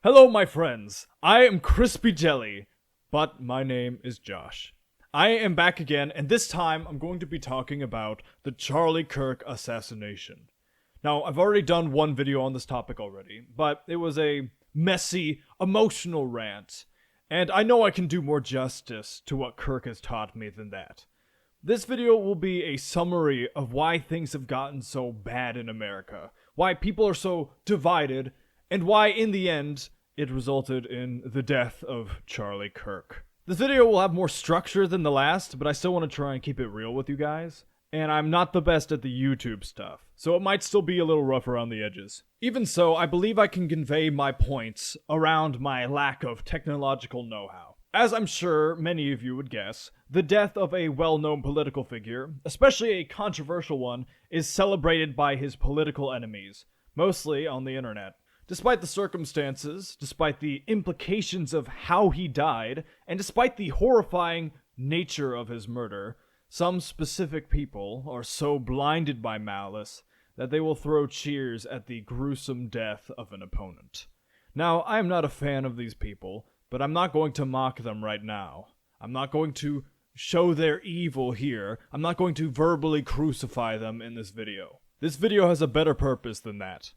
Hello, my friends. I am Crispy Jelly, but my name is Josh. I am back again, and this time I'm going to be talking about the Charlie Kirk assassination. Now, I've already done one video on this topic already, but it was a messy, emotional rant, and I know I can do more justice to what Kirk has taught me than that. This video will be a summary of why things have gotten so bad in America, why people are so divided, and why, in the end, it resulted in the death of Charlie Kirk. This video will have more structure than the last, but I still want to try and keep it real with you guys. And I'm not the best at the YouTube stuff, so it might still be a little rough around the edges. Even so, I believe I can convey my points around my lack of technological know-how. As I'm sure many of you would guess, the death of a well-known political figure, especially a controversial one, is celebrated by his political enemies, mostly on the internet. Despite the circumstances, despite the implications of how he died, and despite the horrifying nature of his murder, some specific people are so blinded by malice that they will throw cheers at the gruesome death of an opponent. Now, I am not a fan of these people, but I'm not going to mock them right now. I'm not going to show their evil here. I'm not going to verbally crucify them in this video. This video has a better purpose than that.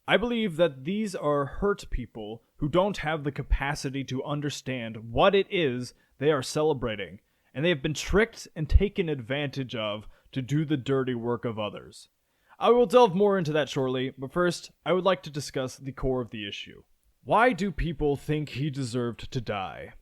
I believe that these are hurt people who don't have the capacity to understand what it is they are celebrating, and they have been tricked and taken advantage of to do the dirty work of others. I will delve more into that shortly, but first, I would like to discuss the core of the issue. Why do people think he deserved to die?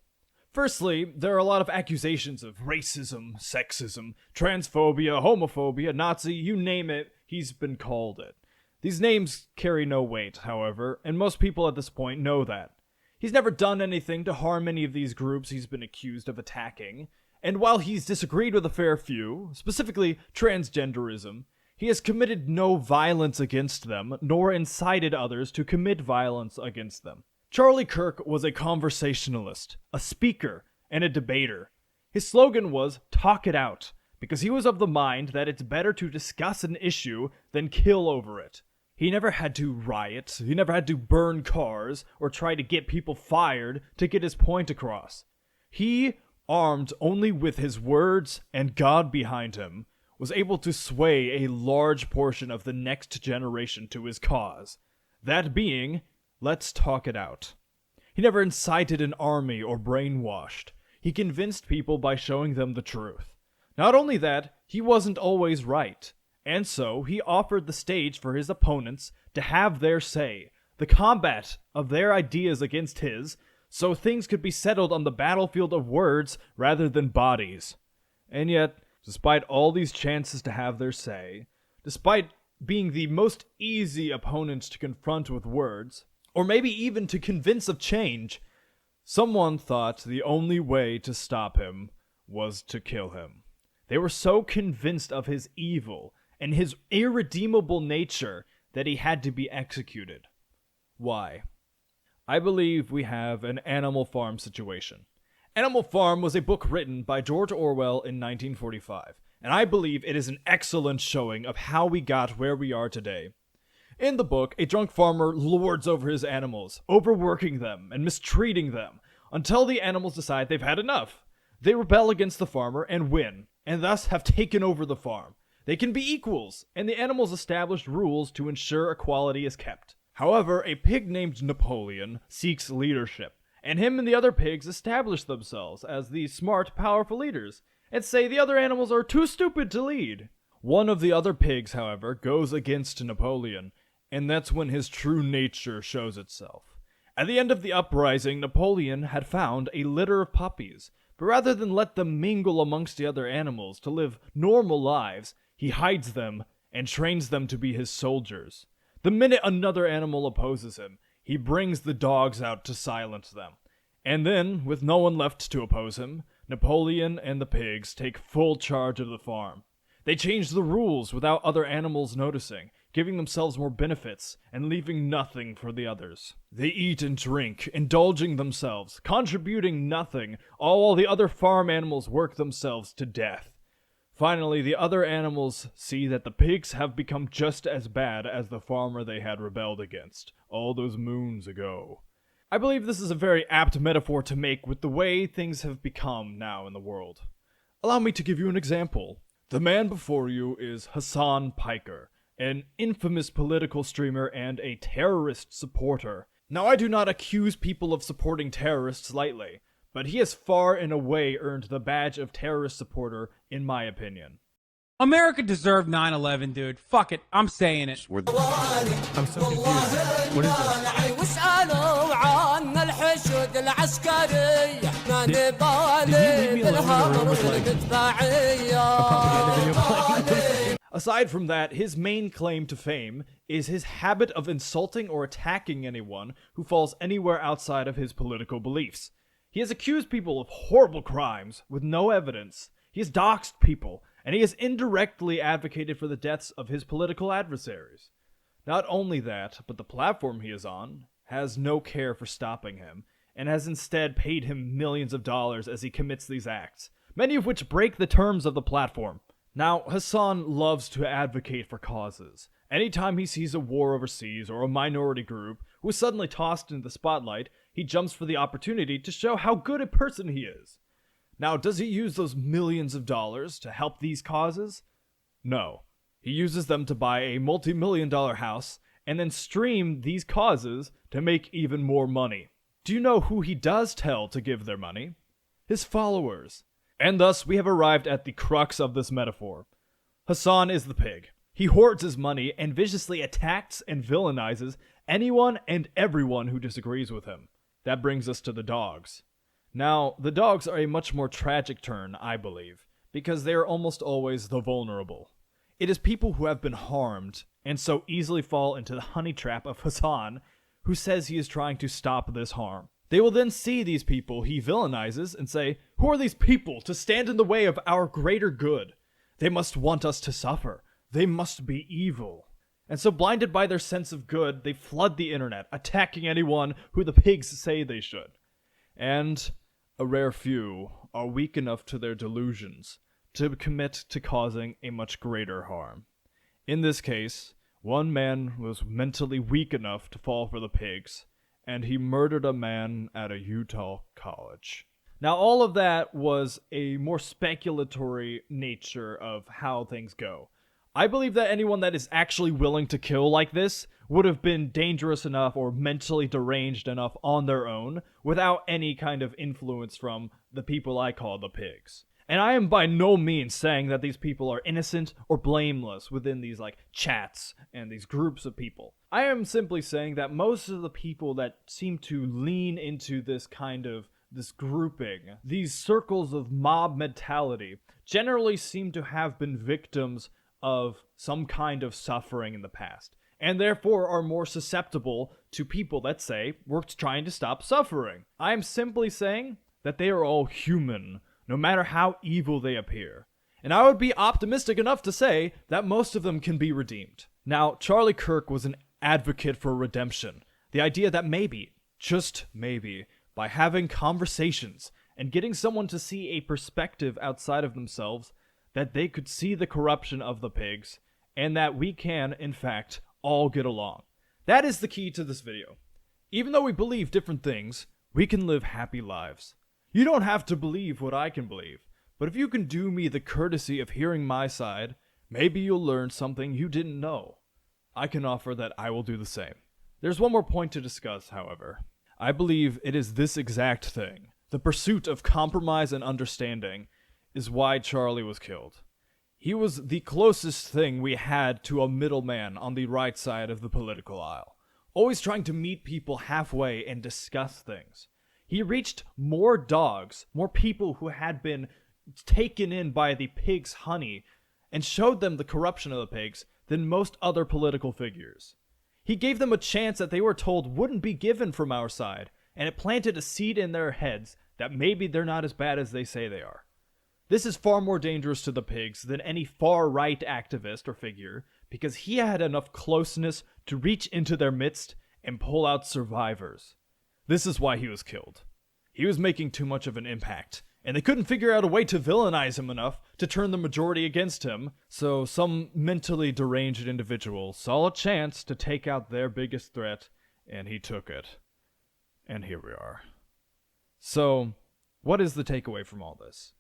Firstly, there are a lot of accusations of racism, sexism, transphobia, homophobia, Nazi, you name it, he's been called it. These names carry no weight, however, and most people at this point know that. He's never done anything to harm any of these groups he's been accused of attacking, and while he's disagreed with a fair few, specifically transgenderism, he has committed no violence against them, nor incited others to commit violence against them. Charlie Kirk was a conversationalist, a speaker, and a debater. His slogan was, "Talk it out," because he was of the mind that it's better to discuss an issue than kill over it. He never had to riot, he never had to burn cars, or try to get people fired to get his point across. He, armed only with his words and God behind him, was able to sway a large portion of the next generation to his cause. That being, let's talk it out. He never incited an army or brainwashed. He convinced people by showing them the truth. Not only that, he wasn't always right. And so, he offered the stage for his opponents to have their say, the combat of their ideas against his, so things could be settled on the battlefield of words rather than bodies. And yet, despite all these chances to have their say, despite being the most easy opponent to confront with words, or maybe even to convince of change, someone thought the only way to stop him was to kill him. They were so convinced of his evil and his irredeemable nature that he had to be executed. Why? I believe we have an Animal Farm situation. Animal Farm was a book written by George Orwell in 1945, and I believe it is an excellent showing of how we got where we are today. In the book, a drunk farmer lords over his animals, overworking them and mistreating them, until the animals decide they've had enough. They rebel against the farmer and win, and thus have taken over the farm. They can be equals, and the animals established rules to ensure equality is kept. However, a pig named Napoleon seeks leadership, and him and the other pigs establish themselves as the smart, powerful leaders, and say the other animals are too stupid to lead. One of the other pigs, however, goes against Napoleon, and that's when his true nature shows itself. At the end of the uprising, Napoleon had found a litter of puppies, but rather than let them mingle amongst the other animals to live normal lives, he hides them and trains them to be his soldiers. The minute another animal opposes him, he brings the dogs out to silence them. And then, with no one left to oppose him, Napoleon and the pigs take full charge of the farm. They change the rules without other animals noticing, giving themselves more benefits and leaving nothing for the others. They eat and drink, indulging themselves, contributing nothing, all while the other farm animals work themselves to death. Finally, the other animals see that the pigs have become just as bad as the farmer they had rebelled against all those moons ago. I believe this is a very apt metaphor to make with the way things have become now in the world. Allow me to give you an example. The man before you is Hassan Piker, an infamous political streamer and a terrorist supporter. Now, I do not accuse people of supporting terrorists lightly, but he has far and away earned the badge of terrorist supporter, in my opinion. America deserved 9/11, dude. Fuck it. I'm saying it. I'm so confused. What is this? Did he leave me alone in the room with like a propaganda video playing? Aside from that, his main claim to fame is his habit of insulting or attacking anyone who falls anywhere outside of his political beliefs. He has accused people of horrible crimes with no evidence. He has doxed people, and he has indirectly advocated for the deaths of his political adversaries. Not only that, but the platform he is on has no care for stopping him, and has instead paid him millions of dollars as he commits these acts, many of which break the terms of the platform. Now, Hassan loves to advocate for causes. Anytime he sees a war overseas or a minority group who is suddenly tossed into the spotlight, he jumps for the opportunity to show how good a person he is. Now, does he use those millions of dollars to help these causes? No. He uses them to buy a multi-million-dollar house and then stream these causes to make even more money. Do you know who he does tell to give their money? His followers. And thus, we have arrived at the crux of this metaphor. Hassan is the pig. He hoards his money and viciously attacks and villainizes anyone and everyone who disagrees with him. That brings us to the dogs. Now, the dogs are a much more tragic turn, I believe, because they are almost always the vulnerable. It is people who have been harmed, and so easily fall into the honey trap of Hassan, who says he is trying to stop this harm. They will then see these people he villainizes and say, "Who are these people to stand in the way of our greater good? They must want us to suffer. They must be evil." And so blinded by their sense of good, they flood the internet, attacking anyone who the pigs say they should. And a rare few are weak enough to their delusions to commit to causing a much greater harm. In this case, one man was mentally weak enough to fall for the pigs, and he murdered a man at a Utah college. Now, all of that was a more speculatory nature of how things go. I believe that anyone that is actually willing to kill like this would have been dangerous enough or mentally deranged enough on their own without any kind of influence from the people I call the pigs. And I am by no means saying that these people are innocent or blameless within these chats and these groups of people. I am simply saying that most of the people that seem to lean into this grouping, these circles of mob mentality, generally seem to have been victims of some kind of suffering in the past, and therefore are more susceptible to people that say we're trying to stop suffering. I am simply saying that they are all human, no matter how evil they appear. And I would be optimistic enough to say that most of them can be redeemed. Now, Charlie Kirk was an advocate for redemption. The idea that maybe, just maybe, by having conversations and getting someone to see a perspective outside of themselves, that they could see the corruption of the pigs, and that we can, in fact, all get along. That is the key to this video. Even though we believe different things, we can live happy lives. You don't have to believe what I can believe, but if you can do me the courtesy of hearing my side, maybe you'll learn something you didn't know. I can offer that I will do the same. There's one more point to discuss, however. I believe it is this exact thing, the pursuit of compromise and understanding, is why Charlie was killed. He was the closest thing we had to a middleman on the right side of the political aisle, always trying to meet people halfway and discuss things. He reached more dogs, more people who had been taken in by the pigs' honey, and showed them the corruption of the pigs than most other political figures. He gave them a chance that they were told wouldn't be given from our side, and it planted a seed in their heads that maybe they're not as bad as they say they are. This is far more dangerous to the pigs than any far-right activist or figure, because he had enough closeness to reach into their midst and pull out survivors. This is why he was killed. He was making too much of an impact, and they couldn't figure out a way to villainize him enough to turn the majority against him, so some mentally deranged individual saw a chance to take out their biggest threat, and he took it. And here we are. So, what is the takeaway from all this?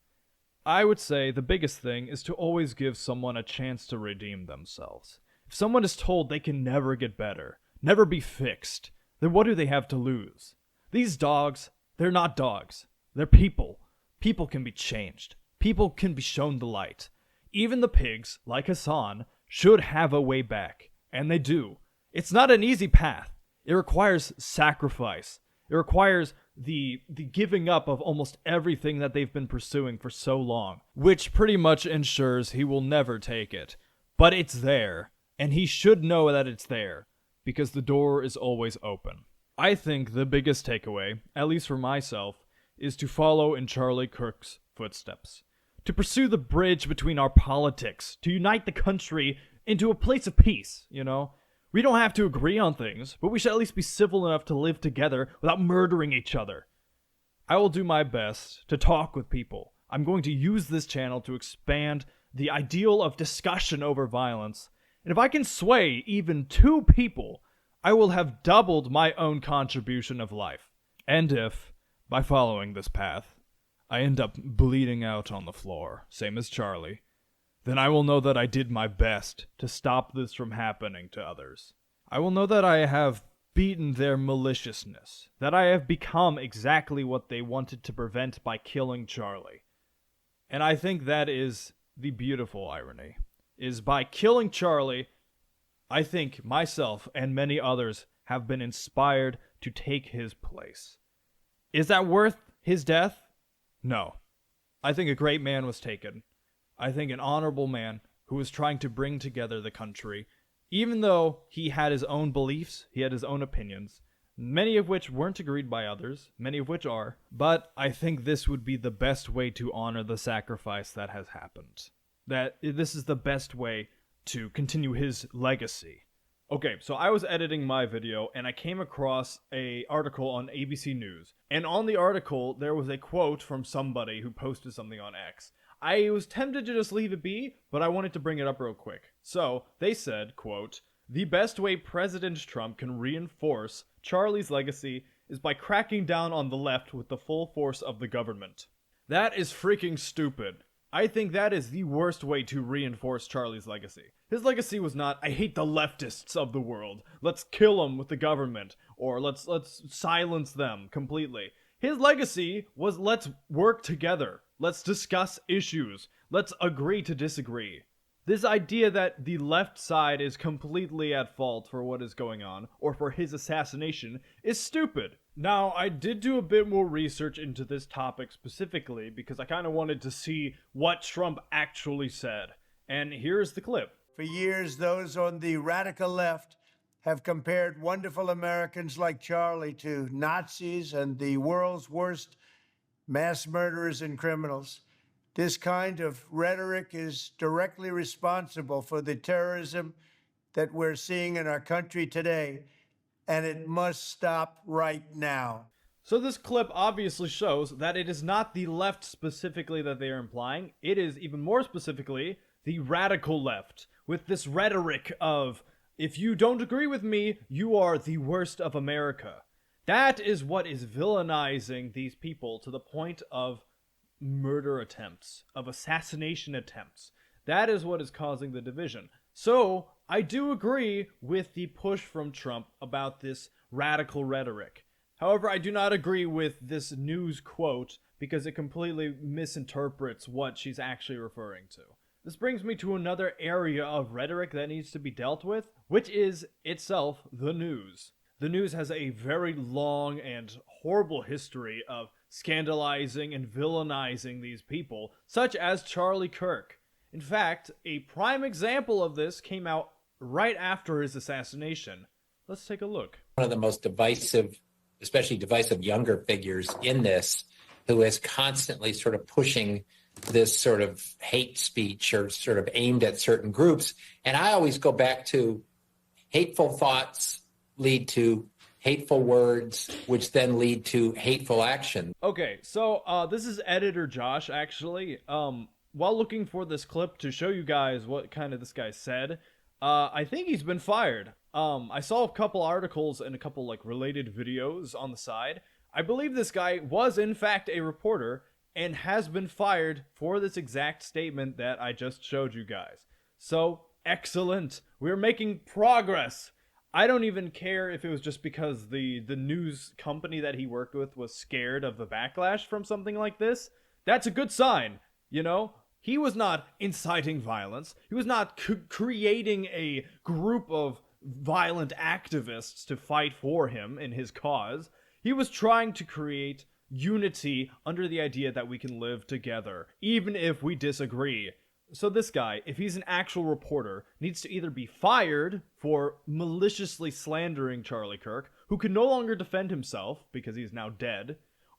I would say the biggest thing is to always give someone a chance to redeem themselves. If someone is told they can never get better, never be fixed, then what do they have to lose? These dogs, they're not dogs. They're people. People can be changed. People can be shown the light. Even the pigs, like Hassan, should have a way back. And they do. It's not an easy path. It requires sacrifice. It requires the giving up of almost everything that they've been pursuing for so long, which pretty much ensures he will never take it. But it's there, and he should know that it's there, because the door is always open. I think the biggest takeaway, at least for myself, is to follow in Charlie Kirk's footsteps. To pursue the bridge between our politics, to unite the country into a place of peace, you know? We don't have to agree on things, but we should at least be civil enough to live together without murdering each other. I will do my best to talk with people. I'm going to use this channel to expand the ideal of discussion over violence. And if I can sway even 2 people, I will have doubled my own contribution of life. And if, by following this path, I end up bleeding out on the floor, same as Charlie, then I will know that I did my best to stop this from happening to others. I will know that I have beaten their maliciousness, that I have become exactly what they wanted to prevent by killing Charlie. And I think that is the beautiful irony, is by killing Charlie, I think myself and many others have been inspired to take his place. Is that worth his death? No. I think a great man was taken. I think an honorable man who was trying to bring together the country, even though he had his own beliefs, he had his own opinions, many of which weren't agreed by others, many of which are, but I think this would be the best way to honor the sacrifice that has happened. That this is the best way to continue his legacy. Okay, so I was editing my video and I came across an article on ABC News. And on the article, there was a quote from somebody who posted something on X. I was tempted to just leave it be, but I wanted to bring it up real quick. So, they said, quote, "The best way President Trump can reinforce Charlie's legacy is by cracking down on the left with the full force of the government." That is freaking stupid. I think that is the worst way to reinforce Charlie's legacy. His legacy was not, I hate the leftists of the world, let's kill them with the government, or let's silence them completely. His legacy was, let's work together. Let's discuss issues. Let's agree to disagree. This idea that the left side is completely at fault for what is going on, or for his assassination, is stupid. Now, I did do a bit more research into this topic specifically, because I kind of wanted to see what Trump actually said. And here's the clip. For years, those on the radical left have compared wonderful Americans like Charlie to Nazis and the world's worst mass murderers and criminals. This kind of rhetoric is directly responsible for the terrorism that we're seeing in our country today, and it must stop right now. So this clip obviously shows that it is not the left specifically that they are implying. It is even more specifically the radical left, with this rhetoric of, if you don't agree with me, you are the worst of America. That is what is villainizing these people to the point of murder attempts, of assassination attempts. That is what is causing the division. So, I do agree with the push from Trump about this radical rhetoric. However, I do not agree with this news quote because it completely misinterprets what she's actually referring to. This brings me to another area of rhetoric that needs to be dealt with, which is itself the news. The news has a very long and horrible history of scandalizing and villainizing these people, such as Charlie Kirk. In fact, a prime example of this came out right after his assassination. Let's take a look. One of the most divisive, especially divisive younger figures in this, who is constantly sort of pushing this sort of hate speech or sort of aimed at certain groups. And I always go back to hateful thoughts lead to hateful words, which then lead to hateful action. Okay, so this is editor Josh, actually. While looking for this clip to show you guys what kind of this guy said, I think he's been fired. I saw a couple articles and a couple like related videos on the side. I believe this guy was in fact a reporter and has been fired for this exact statement that I just showed you guys. So, excellent. We're making progress. I don't even care if it was just because the news company that he worked with was scared of the backlash from something like this. That's a good sign, you know? He was not inciting violence. He was not creating a group of violent activists to fight for him in his cause. He was trying to create unity under the idea that we can live together, even if we disagree. So this guy, if he's an actual reporter, needs to either be fired for maliciously slandering Charlie Kirk, who can no longer defend himself because he's now dead,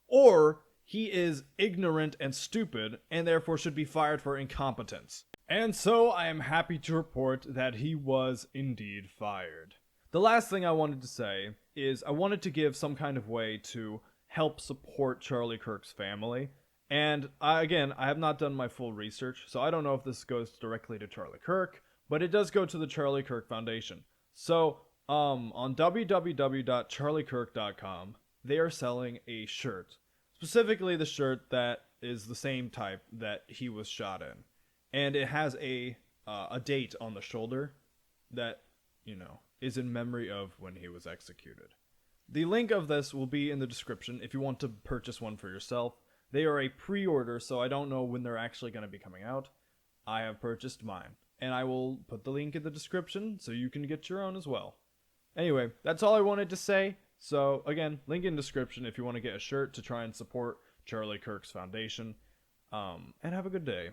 or he is ignorant and stupid and therefore should be fired for incompetence. And so I am happy to report that he was indeed fired. The last thing I wanted to say is I wanted to give some kind of way to help support Charlie Kirk's family. And again, I have not done my full research, so I don't know if this goes directly to Charlie Kirk, but it does go to the Charlie Kirk Foundation. So, on www.charliekirk.com, they are selling a shirt. Specifically the shirt that is the same type that he was shot in. And it has a date on the shoulder that, you know, is in memory of when he was executed. The link of this will be in the description if you want to purchase one for yourself. They are a pre-order, so I don't know when they're actually going to be coming out. I have purchased mine, and I will put the link in the description so you can get your own as well. Anyway, that's all I wanted to say. So, again, link in description if you want to get a shirt to try and support Charlie Kirk's foundation. And have a good day.